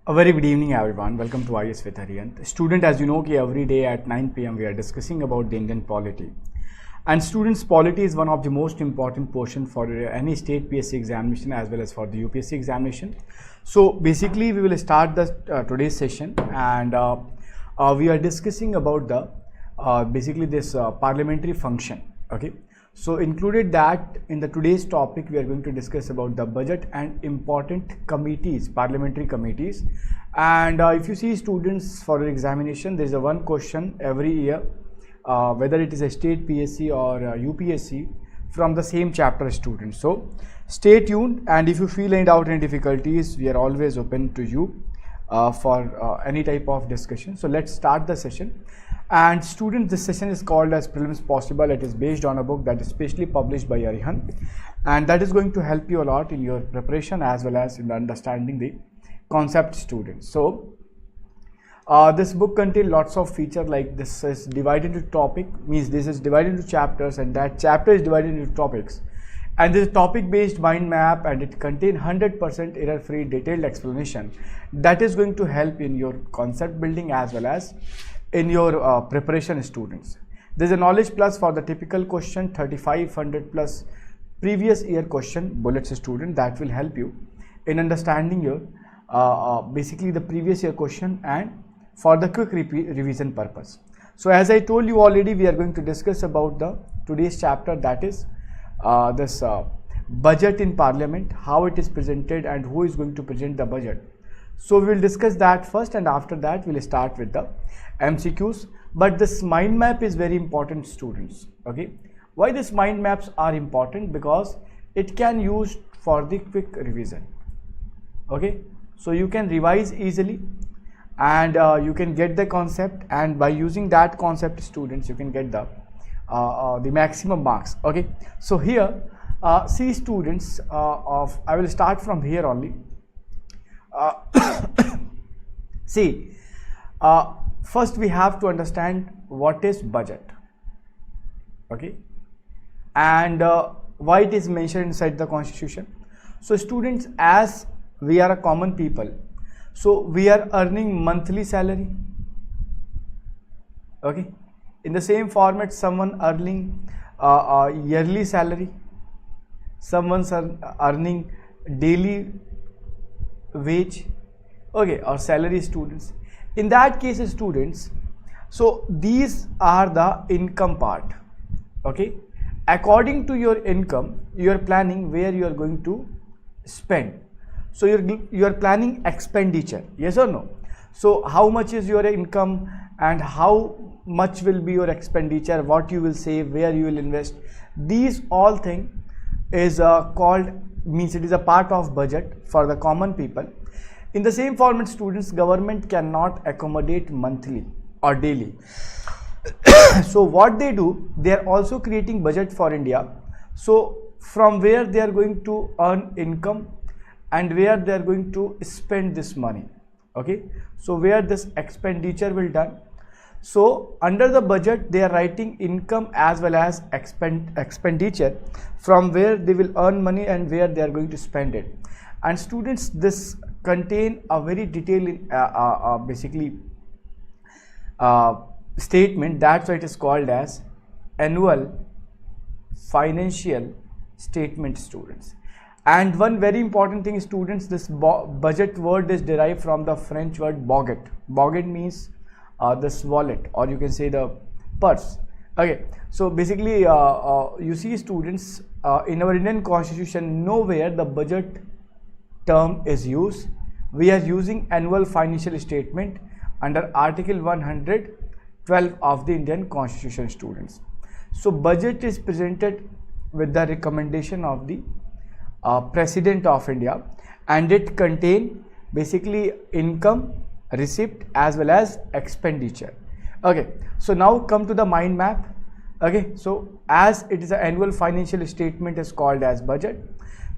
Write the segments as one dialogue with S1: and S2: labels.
S1: A very good evening everyone. Welcome to IAS with Arihant. Student, as you know, every day at 9 p.m. we are discussing about the Indian polity. And students, polity is one of the most important portion for any state PSC examination as well as for the UPSC examination. So basically we will start the today's session, and we are discussing about the basically this parliamentary function. Okay. So included that in the today's topic we are going to discuss about the budget and important committees, parliamentary committees. And if you see students, for examination there is a one question every year, whether it is a state PSC or UPSC, from the same chapter students. So stay tuned, and if you feel any doubt and difficulties, we are always open to you for any type of discussion. So let's start the session. And students, this session is called as Prelims Possible. It is based on a book that is specially published by Arihant, and that is going to help you a lot in your preparation as well as in understanding the concept, students. So this book contains lots of features, like this is divided into topic, means this is divided into chapters, and that chapter is divided into topics. And this is topic based mind map, and it contains 100% error free detailed explanation that is going to help in your concept building as well as in your preparation, students. There is a knowledge plus for the typical question, 3500 plus previous year question bullets, student, that will help you in understanding your basically the previous year question and for the quick revision purpose. So as I told you already, we are going to discuss about the today's chapter, that is this budget in parliament, how it is presented and who is going to present the budget. So we will discuss that first, and after that we will start with the MCQs. But this mind map is very important, students. Okay, why these mind maps are important? Because it can use for the quick revision. Okay, so you can revise easily, and you can get the concept, and by using that concept, students, you can get the maximum marks. Okay, so here see students, I will start from here only. See, first we have to understand what is budget, okay, and why it is mentioned inside the constitution. So students, as we are a common people, so we are earning monthly salary. Okay, in the same format, someone earning yearly salary, someone's earning daily wage, okay, or salary, students. In that case, students, so these are the income part. Okay, according to your income, you are planning where you are going to spend. So you are planning expenditure, yes or no? So how much is your income and how much will be your expenditure, what you will save, where you will invest, these all things is called, means it is a part of budget for the common people. In the same format, students, government cannot accommodate monthly or daily. So what they do, they are also creating budget for India. So from where they are going to earn income and where they are going to spend this money. Okay, so where this expenditure will done. So under the budget, they are writing income as well as expenditure, from where they will earn money and where they are going to spend it. And students, this contain a very detailed basically statement. That's why it is called as annual financial statement, students. And one very important thing, students, this budget word is derived from the French word baguette. Baguette means this wallet, or you can say the purse. Okay, so basically you see, students, in our Indian constitution, nowhere the budget term is used. We are using annual financial statement under article 112 of the Indian constitution, students. So budget is presented with the recommendation of the President of India, and it contain basically income, receipt as well as expenditure. Okay, so now come to the mind map. Okay, so as it is an annual financial statement is called as budget.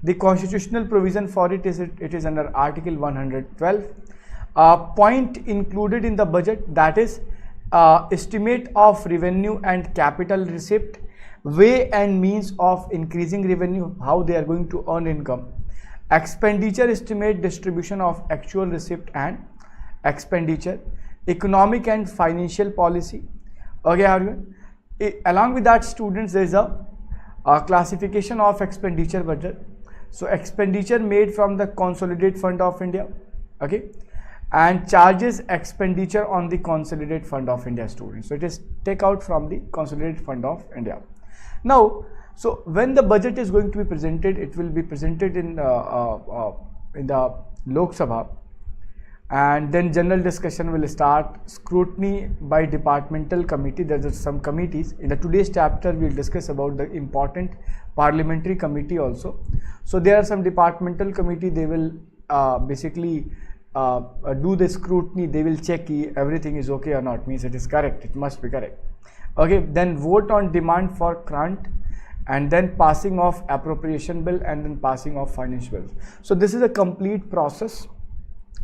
S1: The constitutional provision for it is under article 112. Point included in the budget, that is estimate of revenue and capital receipt, way and means of increasing revenue, how they are going to earn income, expenditure estimate, distribution of actual receipt and expenditure, economic and financial policy. Okay, everyone. Along with that, students, there is a classification of expenditure budget. So expenditure made from the Consolidated Fund of India, okay, and charges expenditure on the Consolidated Fund of India, students. So it is take out from the Consolidated Fund of India. Now, so when the budget is going to be presented, it will be presented in the Lok Sabha, and then general discussion will start, scrutiny by departmental committee. There are some committees. In the today's chapter, we will discuss about the important parliamentary committee also. So there are some departmental committee, they will basically do the scrutiny, they will check if everything is okay or not, means it is correct, it must be correct. Okay, then vote on demand for grant, and then passing of appropriation bill, and then passing of finance bills. So this is a complete process.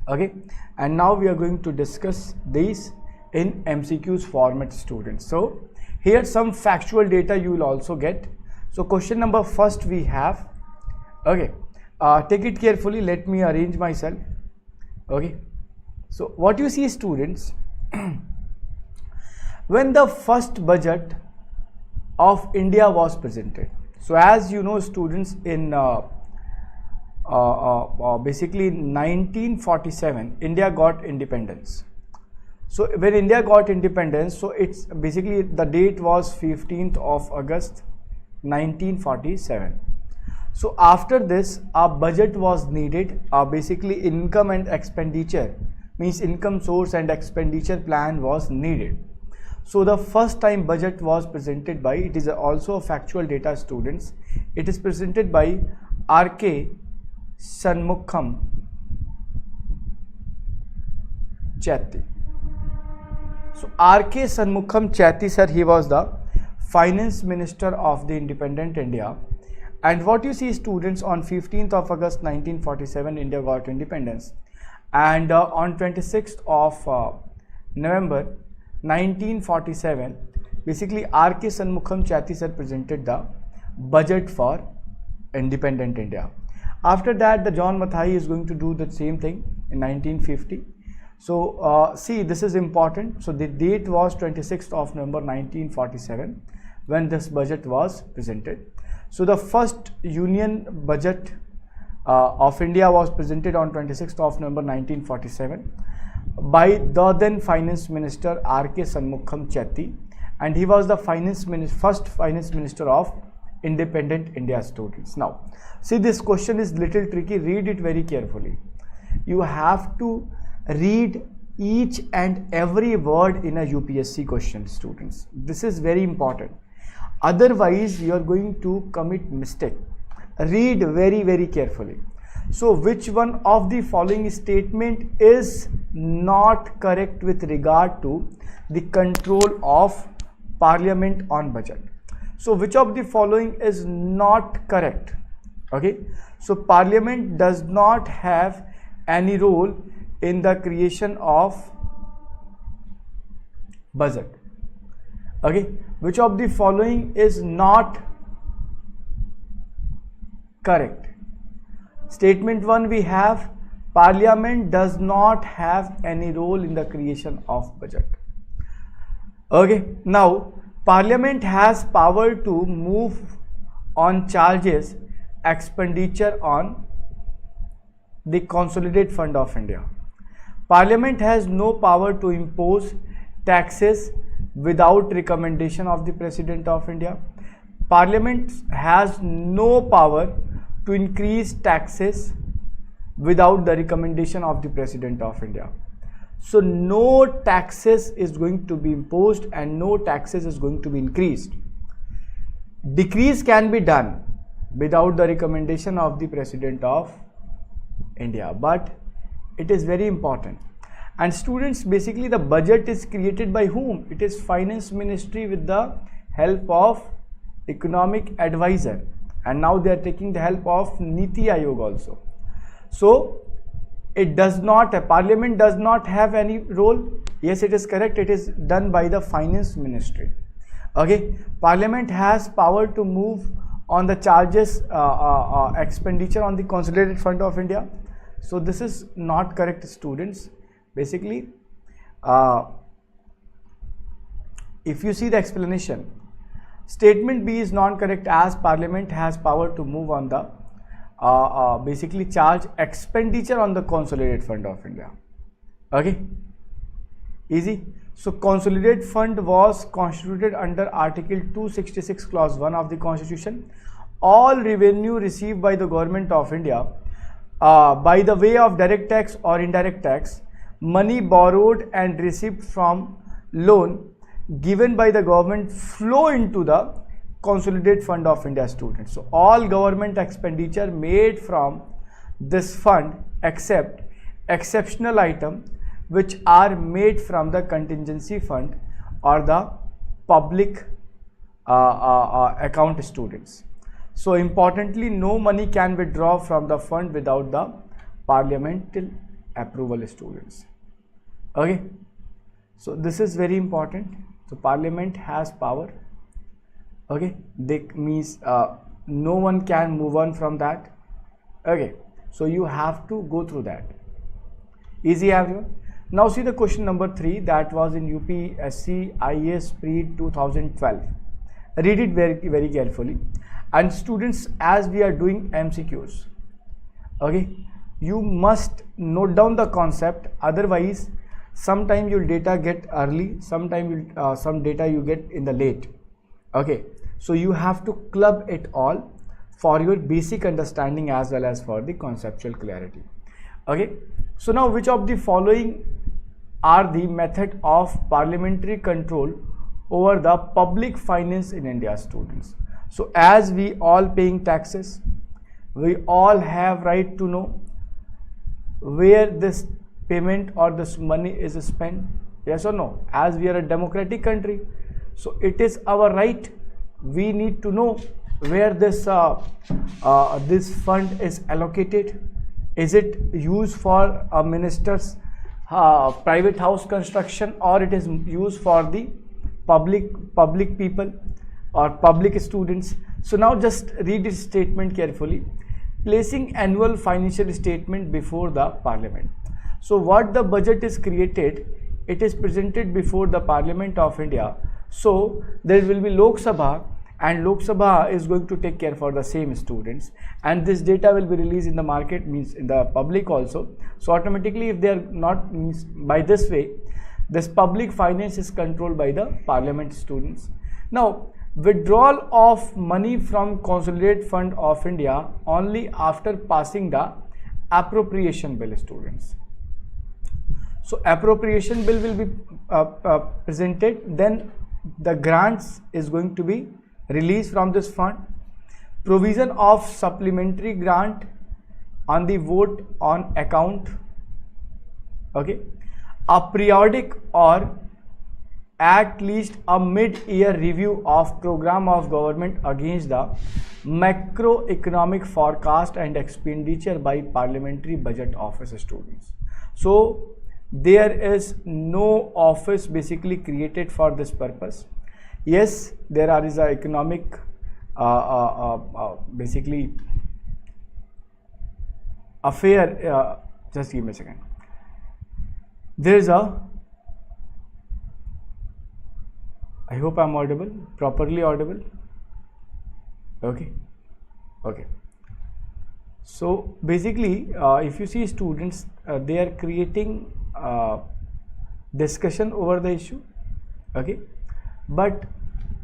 S1: Okay, and now we are going to discuss these in MCQs format, students. So here some factual data you will also get. So question number first we have, okay, take it carefully, let me arrange myself. Okay, so what you see, students, when the first budget of India was presented. So as you know, students, in basically 1947 India got independence. So when India got independence, so it's basically the date was 15th of August 1947. So after this, a budget was needed, basically income and expenditure, means income source and expenditure plan was needed. So the first time budget was presented by, it is also a factual data, students, it is presented by R.K. Shanmugam Chetty. So R.K. Shanmugam Chetty, sir, he was the finance minister of the independent India. And what you see, students, on 15th of August 1947 India got independence, and on 26th of November 1947 basically R.K. Shanmugam Chetty, sir, presented the budget for independent India. After that, the John Mathai is going to do the same thing in 1950. So see, this is important. So the date was 26th of November 1947 when this budget was presented. So the first union budget of India was presented on 26th of November 1947 by the then finance minister R.K. Shanmugam Chetty, and he was the first finance minister of independent India, students. Now see, this question is little tricky, read it very carefully. You have to read each and every word in a UPSC question, students. This is very important, otherwise you are going to commit mistake. Read very, very carefully. So which one of the following statement is not correct with regard to the control of Parliament on budget? So which of the following is not correct? Okay, so Parliament does not have any role in the creation of budget. Okay, which of the following is not correct? Statement 1, we have Parliament does not have any role in the creation of budget. Okay, now Parliament has power to move on charges expenditure on the Consolidated Fund of India. Parliament has no power to impose taxes without recommendation of the President of India. Parliament has no power to increase taxes without the recommendation of the President of India. So no taxes is going to be imposed and no taxes is going to be increased. Decrease can be done without the recommendation of the President of India, but it is very important. And students, basically the budget is created by whom? It is Finance Ministry with the help of economic advisor, and now they are taking the help of Niti Aayog also. So it does not, Parliament does not have any role. Yes, it is correct, it is done by the Finance Ministry. Okay, Parliament has power to move on the charges expenditure on the Consolidated Fund of India. So this is not correct, students. Basically, if you see the explanation, statement B is non-correct as Parliament has power to move on the basically charge expenditure on the Consolidated Fund of India. Okay, easy. So Consolidated Fund was constituted under Article 266 Clause 1 of the Constitution. All revenue received by the Government of India by the way of direct tax or indirect tax, money borrowed and received from loan given by the government flow into the Consolidated Fund of India, students. So all government expenditure made from this fund except exceptional item which are made from the contingency fund or the public account, students. So importantly, no money can withdraw from the fund without the parliamentary approval, students. Okay, so this is very important. So Parliament has power. Okay, that means no one can move on from that. Okay, so you have to go through that. Easy, everyone. Now see the question number 3 that was in UPSC IAS pre 2012. Read it very carefully. And students, as we are doing MCQs, okay, you must note down the concept. Otherwise, sometime your data get early, sometime some data you get in the late. Okay, so you have to club it all for your basic understanding as well as for the conceptual clarity. Okay, so now which of the following are the method of parliamentary control over the public finance in India, students? So as we all paying taxes, we all have right to know where this payment or this money is spent, yes or no? As we are a democratic country, so it is our right. We need to know where this this fund is allocated. Is it used for a minister's private house construction, or it is used for the public people or public students? So now just read this statement carefully. Placing annual financial statement before the Parliament. So what the budget is created, it is presented before the Parliament of India. So there will be Lok Sabha, and Lok Sabha is going to take care for the same, students, and this data will be released in the market, means in the public also. So automatically, if they are not, means by this way, this public finance is controlled by the Parliament, students. Now withdrawal of money from Consolidated Fund of India only after passing the appropriation bill, students. So appropriation bill will be presented, then the grants is going to be released from this fund. Provision of supplementary grant on the vote on account. Okay, a periodic or at least a mid-year review of program of government against the macroeconomic forecast and expenditure by parliamentary budget office, students. So there is no office basically created for this purpose. Yes, there is a economic basically affair. Just give me a second. There is a, I hope I'm audible, properly audible. Okay. So basically, if you see, students, they are creating discussion over the issue. Okay, but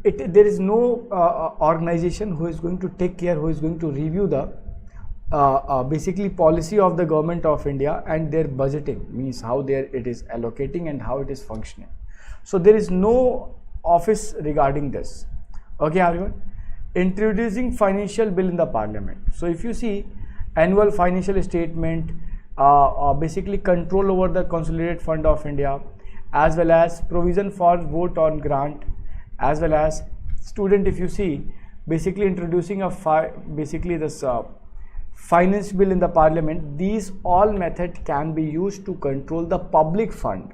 S1: there is no organization who is going to take care, who is going to review the basically policy of the government of India and their budgeting, means how it is allocating and how it is functioning. So there is no office regarding this. Okay, everyone. Introducing financial bill in the Parliament. So if you see, annual financial statement, basically control over the Consolidated Fund of India, as well as provision for vote on grant, as well as, student, if you see, basically introducing a basically this finance bill in the Parliament. These all method can be used to control the public fund.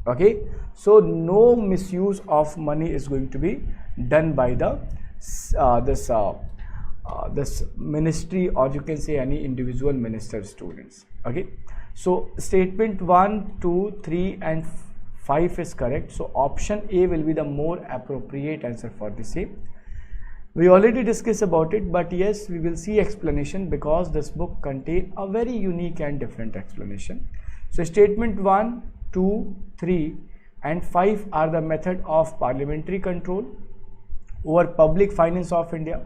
S1: Okay, so no misuse of money is going to be done by the this ministry, or you can say any individual minister students. Okay, so statement 1, 2, 3 and 5 is correct. So option A will be the more appropriate answer for the same. We already discussed about it, but yes, we will see explanation because this book contains a very unique and different explanation. So statement 1, 2, 3 and 5 are the method of parliamentary control over public finance of India.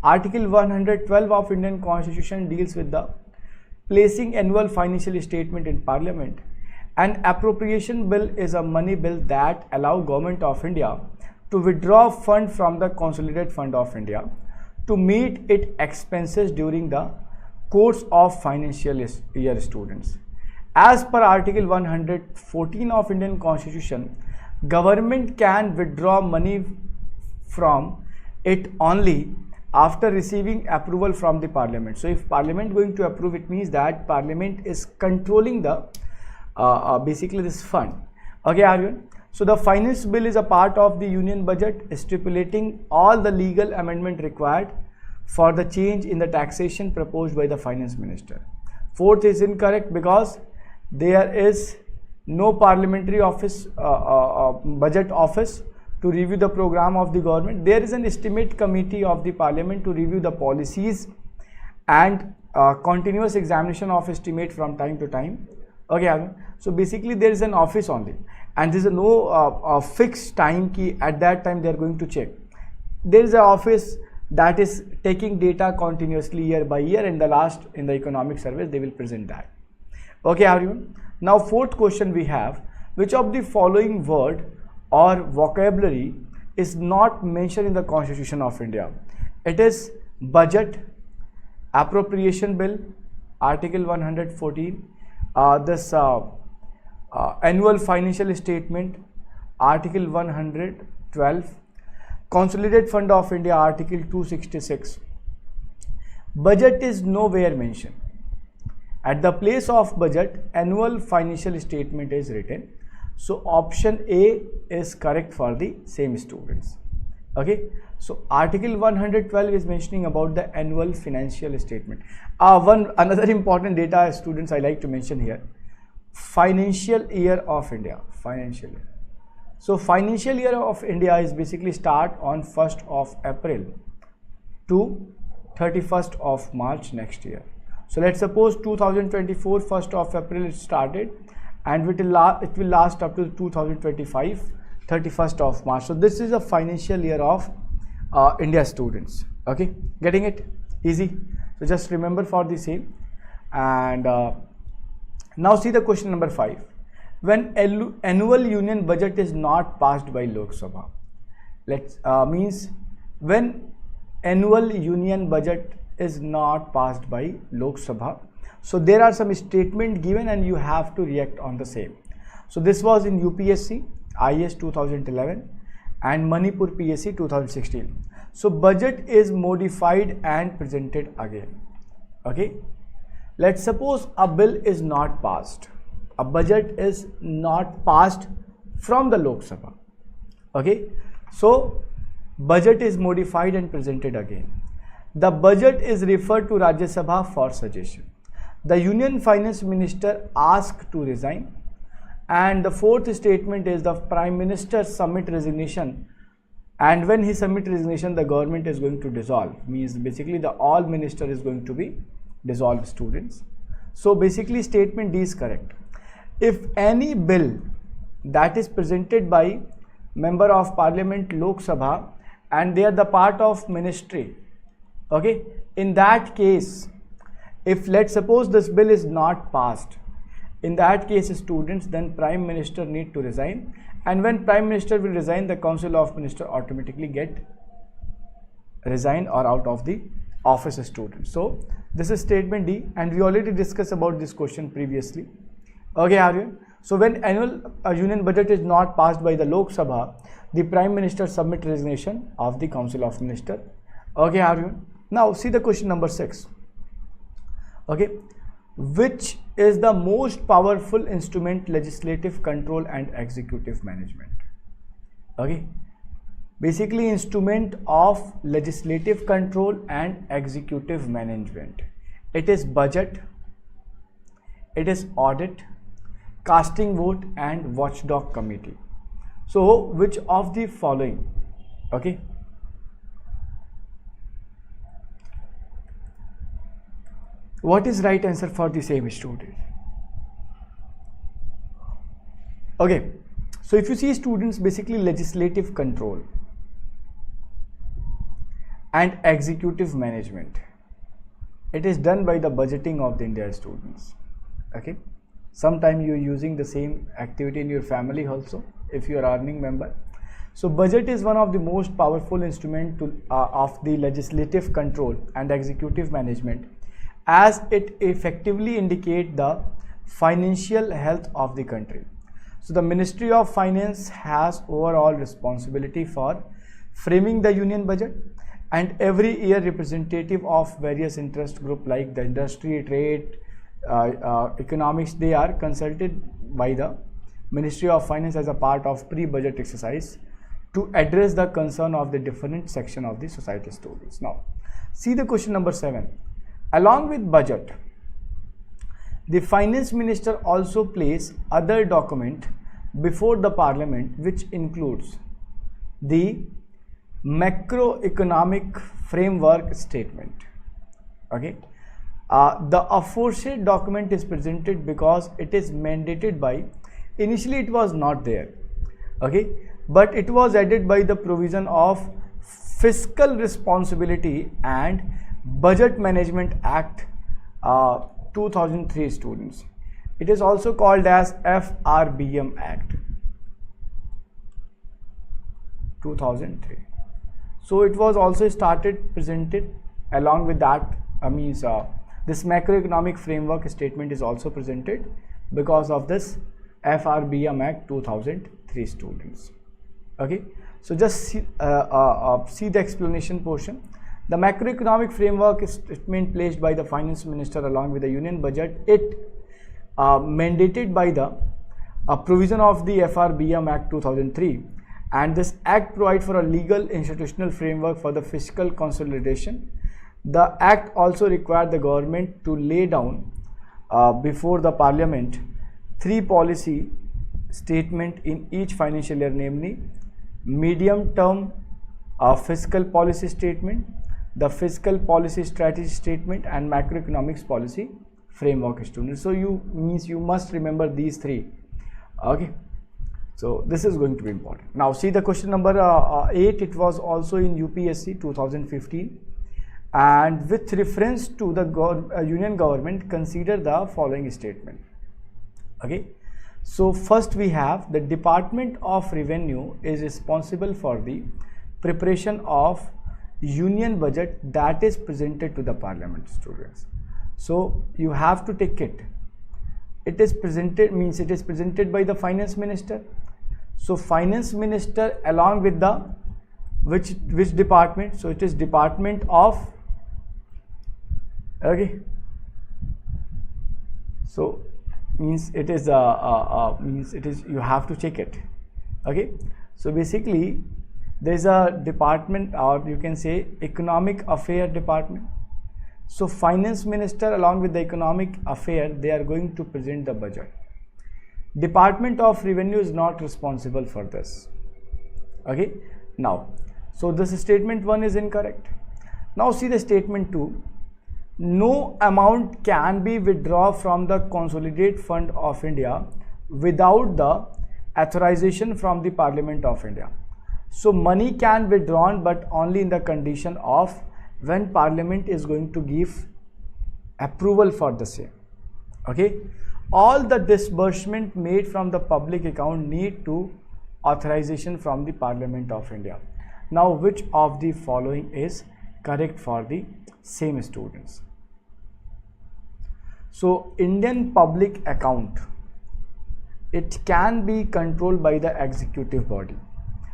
S1: Article 112 of Indian Constitution deals with the placing annual financial statement in Parliament. An appropriation bill is a money bill that allow Government of India to withdraw fund from the Consolidated Fund of India to meet its expenses during the course of financial year students. As per Article 114 of Indian Constitution, government can withdraw money from it only after receiving approval from the Parliament. So if Parliament going to approve, it means that Parliament is controlling the basically this fund. Okay, Arihant? So the finance bill is a part of the union budget, stipulating all the legal amendment required for the change in the taxation proposed by the finance minister. Fourth is incorrect because there is no parliamentary office, budget office to review the program of the government. There is an estimate committee of the parliament to review the policies and continuous examination of estimate from time to time. Okay, so basically there is an office only, and there is no fixed time key at that time they are going to check. There is an office that is taking data continuously year by year, and the last in the economic service they will present that. Okay, everyone. Now fourth question we have, which of the following word or vocabulary is not mentioned in the Constitution of India? It is budget, appropriation bill, Article 114, annual financial statement, Article 112, Consolidated Fund of India, Article 266. Budget is nowhere mentioned. At the place of budget, annual financial statement is written. So option A is correct for the same students. Okay, so Article 112 is mentioning about the annual financial statement. Another important data, students, I like to mention here: financial year of India. Financial year. So financial year of India is basically start on 1st of April to 31st of March next year. So let's suppose 2024 1st of April it started, and it will last up to 2025 31st of March. So this is a financial year of India, students. Okay, getting it? Easy. So just remember for the same. And now see the question number 5. When annual union budget is not passed by Lok Sabha, means when annual union budget is not passed by Lok Sabha, so there are some statement given and you have to react on the same. So this was in UPSC IAS 2011 and Manipur PSC 2016. So budget is modified and presented again. Okay, let's suppose a bill is not passed, a budget is not passed from the Lok Sabha. Okay, so budget is modified and presented again. The budget is referred to Rajya Sabha for suggestion. The Union Finance Minister asked to resign, and the fourth statement is the Prime Minister submit resignation, and when he submit resignation the government is going to dissolve, means basically the all minister is going to be dissolved, students. So basically statement D is correct. If any bill that is presented by member of parliament Lok Sabha and they are the part of ministry, okay, in that case, if let's suppose this bill is not passed, in that case, students, then Prime Minister need to resign, and when Prime Minister will resign, the Council of Ministers automatically get resigned or out of the office, students. So this is statement D, and we already discussed about this question previously. Okay, Arihant. So when annual union budget is not passed by the Lok Sabha, the Prime Minister submit resignation of the Council of Ministers. Okay, Arihant. Now see the question number 6. Okay, which is the most powerful instrument legislative control and executive management? Okay, basically instrument of legislative control and executive management. It is budget, it is audit, casting vote and watchdog committee. So which of the following, okay, what is right answer for the same, student? Okay, so if you see, students, basically legislative control and executive management, it is done by the budgeting of the India, students. Okay, sometime you are using the same activity in your family also if you are earning member. So budget is one of the most powerful instrument to, of the legislative control and executive management, as it effectively indicate the financial health of the country. So the Ministry of Finance has overall responsibility for framing the union budget, and every year representative of various interest group like the industry, trade, economics, they are consulted by the Ministry of Finance as a part of pre-budget exercise to address the concern of the different section of the society, students. Now see the question number 7. Along with budget, the finance minister also places other document before the parliament, which includes the macroeconomic framework statement. Okay, the aforesaid document is presented because it is mandated by, initially it was not there, okay, but it was added by the provision of Fiscal Responsibility and Budget Management Act 2003, students. It is also called as FRBM Act 2003. So it was also started presented along with that, this macroeconomic framework statement is also presented because of this FRBM Act 2003, students. Okay, so just see the explanation portion. The macroeconomic framework statement placed by the finance minister along with the union budget, it mandated by the provision of the FRBM Act 2003, and this act provides for a legal institutional framework for the fiscal consolidation. The act also required the government to lay down before the parliament 3 policy statement in each financial year, namely medium term fiscal policy statement, the fiscal policy strategy statement and macroeconomics policy framework, students. So you must remember these 3. Okay, so this is going to be important. Now see the question number 8. It was also in UPSC 2015, and with reference to the union government, consider the following statement. Okay, so first we have the Department of Revenue is responsible for the preparation of union budget that is presented to the parliament, students. So you have to take it. It is presented, means it is presented by the finance minister. So finance minister along with the which department? So it is Department of, okay, so means it is you have to check it. Okay, so basically there is a department, or you can say economic affair department. So finance minister along with the economic affair, they are going to present the budget. Department of Revenue is not responsible for this. Okay, now so this statement 1 is incorrect. Now see the statement 2. No amount can be withdrawn from the Consolidated Fund of India without the authorization from the Parliament of India. So money can be withdrawn, but only in the condition of when Parliament is going to give approval for the same. Okay, all the disbursement made from the public account need to authorization from the Parliament of India. Now which of the following is correct for the same, students? So Indian public account, it can be controlled by the executive body.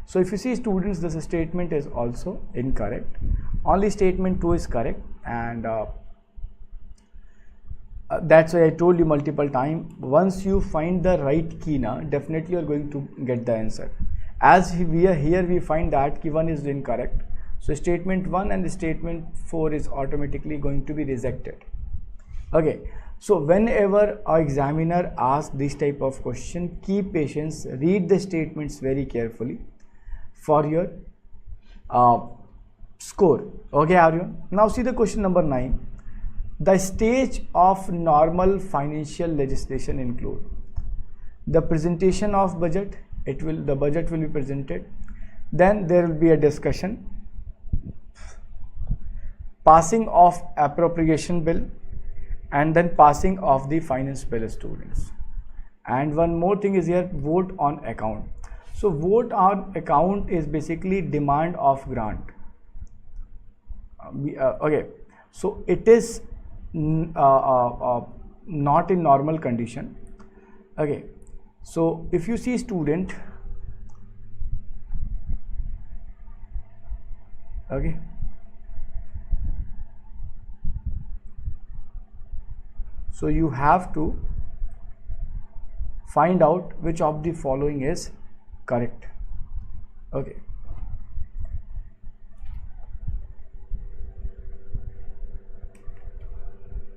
S1: So if you see, students, this statement is also incorrect. Only statement 2 is correct, and that's why I told you multiple times, once you find the right key, definitely you are going to get the answer. As we are here, we find that one is incorrect. So statement 1 and statement 4 is automatically going to be rejected. Okay, so whenever our examiner asks this type of question, keep patience, read the statements very carefully for your score. Okay, Arihant. Now see the question number 9. The stage of normal financial legislation include the presentation of budget. The budget will be presented. Then there will be a discussion, passing of appropriation bill, and then passing of the finance bill, students. And one more thing is here, vote on account. So vote on account is basically demand of grant. Okay, so it is not in normal condition. Okay, so if you see student, okay, so you have to find out which of the following is correct. Okay,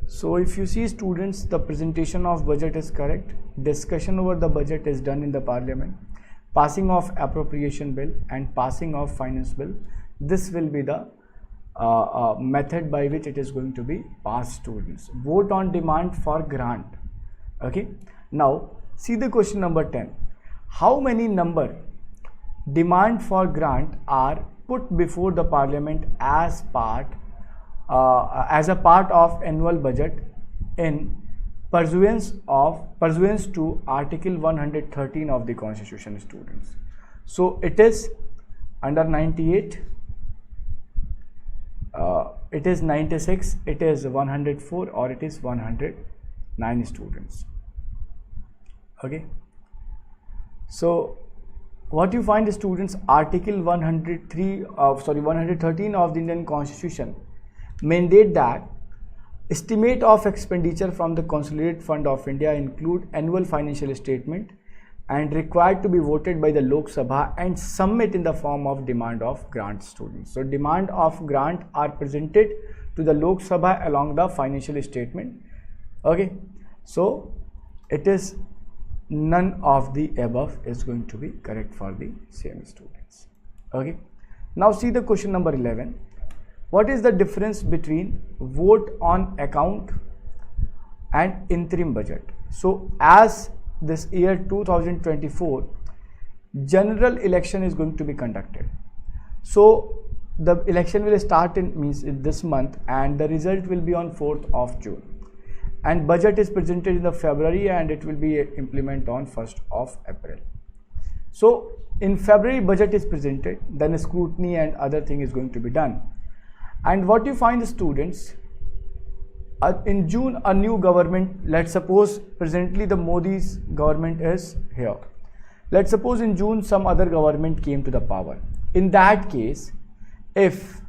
S1: so if you see students, the presentation of budget is correct, discussion over the budget is done in the parliament, passing of appropriation bill and passing of finance bill, this will be the method by which it is going to be passed, students. Vote on demand for grant. Okay, now see the question number 10. How many number demand for grant are put before the parliament as a part of annual budget in pursuance to article 113 of the constitution, students? So it is under 98, it is 96, it is 104, or it is 109, students. Okay, so what you find, students, article 113 of the Indian Constitution mandate that estimate of expenditure from the Consolidated Fund of India include annual financial statement and required to be voted by the Lok Sabha and submit in the form of demand of grant, students. So demand of grant are presented to the Lok Sabha along the financial statement. Okay, so it is none of the above is going to be correct for the same, students. Okay, now see the question number 11. What is the difference between vote on account and interim budget? So as this year 2024 general election is going to be conducted, so the election will start in this month and the result will be on 4th of June, and budget is presented in the February and it will be implemented on 1st of April. So in February budget is presented, then scrutiny and other thing is going to be done. And what you find, students, in June a new government, let's suppose presently the Modi's government is here, let's suppose in June some other government came to the power. In that case, if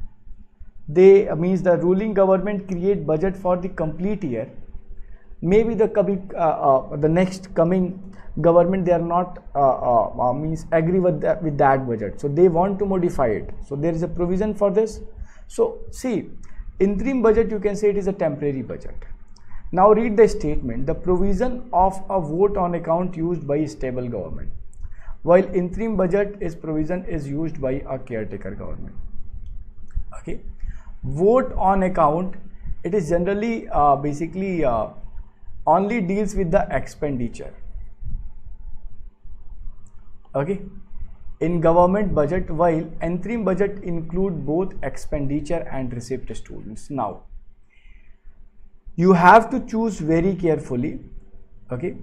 S1: they the ruling government create budget for the complete year, maybe the next coming government, they are not agree with that budget, so they want to modify it. So there is a provision for this. So see, interim budget, you can say it is a temporary budget. Now read the statement. The provision of a vote on account used by a stable government, while interim budget is provision is used by a caretaker government. Okay, vote on account, it is generally basically only deals with the expenditure. Okay, in government budget, while interim budget include both expenditure and receipt, students. Now you have to choose very carefully. Okay,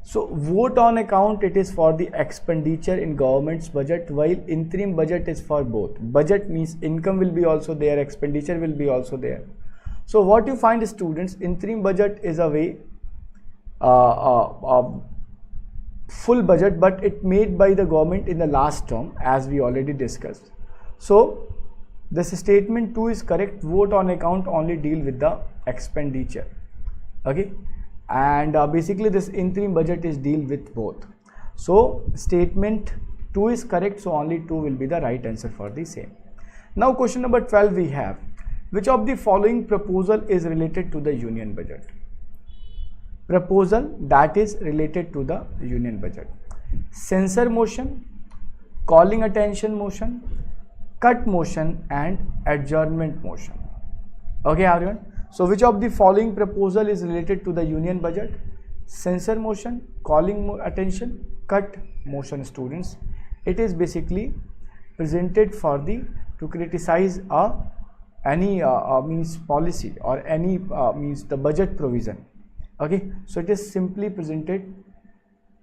S1: so vote on account, it is for the expenditure in government's budget, while interim budget is for both. Budget means income will be also there, expenditure will be also there. So what you find, students, interim budget is a way full budget, but it made by the government in the last term, as we already discussed. So this statement 2 is correct. Vote on account only deal with the expenditure. Okay, and basically this interim budget is deal with both. So statement 2 is correct, so only 2 will be the right answer for the same. Now question number 12 we have, which of the following proposal is related to the union budget? Proposal that is related to the union budget. Censure motion, calling attention motion, cut motion and adjournment motion. Okay everyone, so which of the following proposal is related to the union budget? Censure motion, calling attention, cut motion students. It is basically presented for the to criticize any means policy or any means the budget provision. Okay, so it is simply presented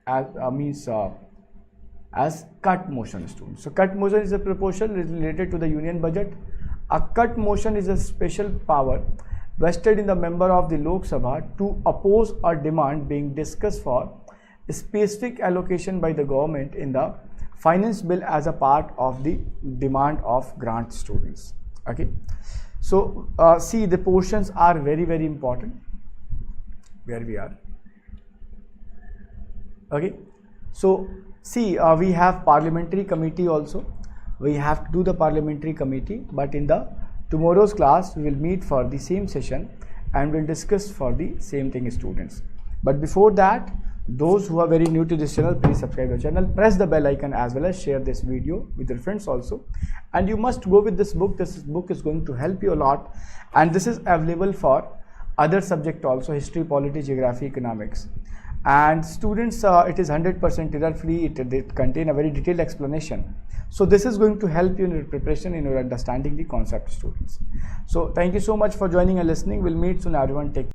S1: as as cut motion students. So cut motion is a proposal related to the union budget. A cut motion is a special power vested in the member of the Lok Sabha to oppose a demand being discussed for specific allocation by the government in the finance bill as a part of the demand of grant students. Okay, so see, the portions are very important where we are. Okay, so see, we have parliamentary committee also. We have to do the parliamentary committee, but in the tomorrow's class we will meet for the same session and will discuss for the same thing students. But before that, those who are very new to this channel, please subscribe the channel, press the bell icon as well as share this video with your friends also. And you must go with this book. This book is going to help you a lot, and this is available for other subject also, history, polity, geography, economics. And students, it is 100% error free. It contain a very detailed explanation. So this is going to help you in your preparation, in your understanding the concept, students. So thank you so much for joining and listening. We'll meet soon everyone. Take care.